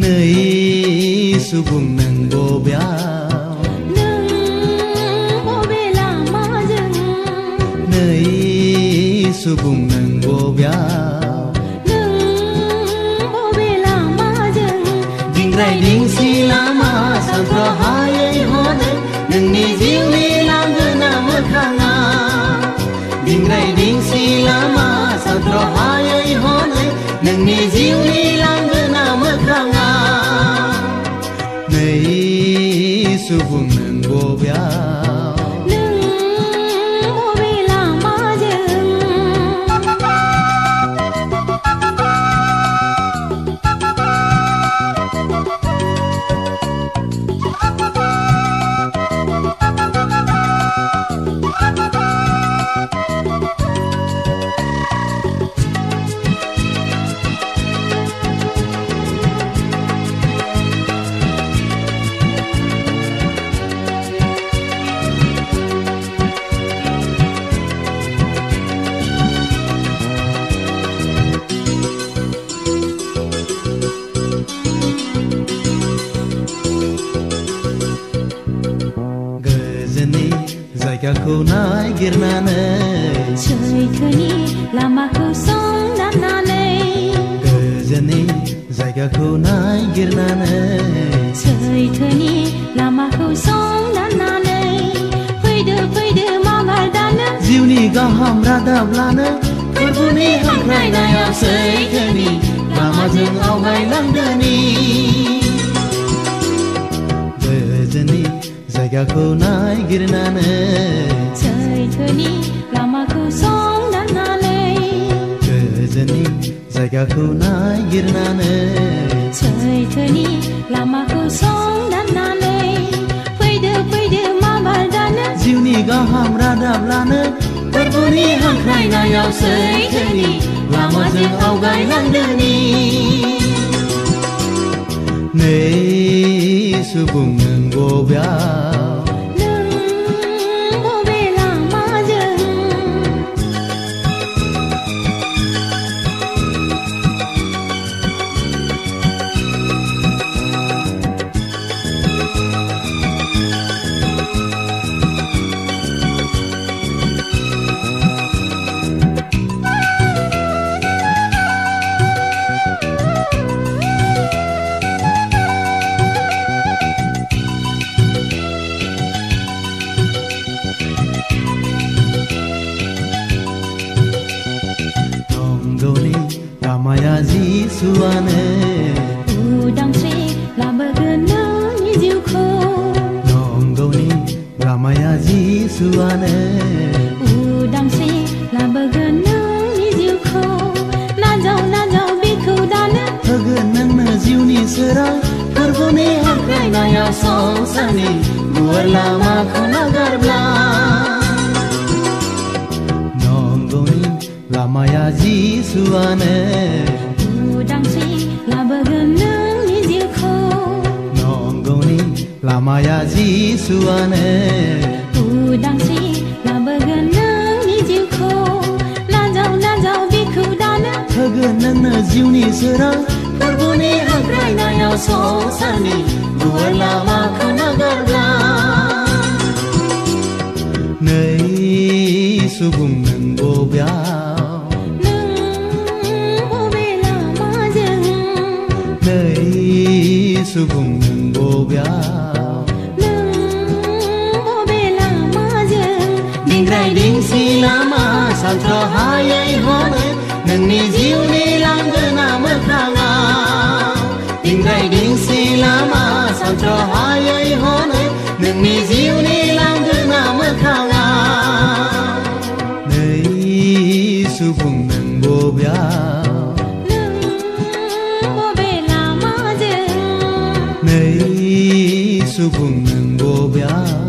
नै सुबुं नों बबेयाव बबे लामाजों नै सुबुं नों बबेयाव बबे लामाजों दिंग्राय दिंसि लामा सानथ्र'हायै हनै नोंनि जिउनि लांगोना मोखाङा दिंग्राय दिंसि लामा सानथ्र'हायै हनै नोंनि जिउनि लांगोना मोखाङा नै सुबुं नों बबेयाव बबे लामाजों गोजोननि जायगाखौ नागिरनानै सैथोनि लामाखौ संदाननानै गोजोननि जायगाखौ नागिरनानै सैथोनि लामाखौ संदाननानै फैदो फैदो माबार दानो जिउनि गाहाम रादाब लानो फोरबोनि हांख्रायनायाव सैथोनि लामाजों आवगायलांदोनि गोजोननि जायगाखौ नागिरनानै सैथोनि लामाखौ संदाननानै गोजोननि जायगाखौ नागिरनानै सैथोनि लामाखौ संदाननानै फैदो फैदो माबार दानो जिउनि गाहाम रादाब लानो फोरबोनि हांख्रायनायाव सैथोनि लामाजों आवगायलांदोनि नै सुबुं नों बबेयाव बबे लामाजों नंगौनि लामाया जिसुआनो उदांस्रि लाबोगोन नोंनि जिउखौ नंगौनि लामाया जिसुआनो उदांस्रि लाबोगोन नोंनि जिउखौ नाजाव नाजाव बेखौ दानो होगोन नोंनो जिउनि सोरां फोरबोनि हांख्रायनायाव संसारनि गुवार लामाखौ नागारब्ला नंगौनि लामाया जिसुआनो उदांस्रि लाबोगोन नोंनि जिउखौ नंगौनि लामाया जिसुआनो उदांस्रि लाबोगोन नोंनि जिउखौ नाजाव नाजाव बेखौ दानो होगोन नोंनो जिउनि सोरां फोरबोनि हांख्रायनायाव संसारनि गुवार लामाखौ नागारब्ला नै सुबुं नों बबेयाव बबे लामाजों नै सुबुं नों बबेयाव बबे लामाजों दिंग्राय दिंसि लामा सानथ्र'हायै हनै नोंनि जिउनि लांगोना मोखाङा दिंग्राय दिंसि लामा सानथ्र'हायै हनै नोंनि जिउनि लांगोना मोखाङा नै सुबुं नों बबेयाव बबे लामाजों नै सुबुं नों बबेयाव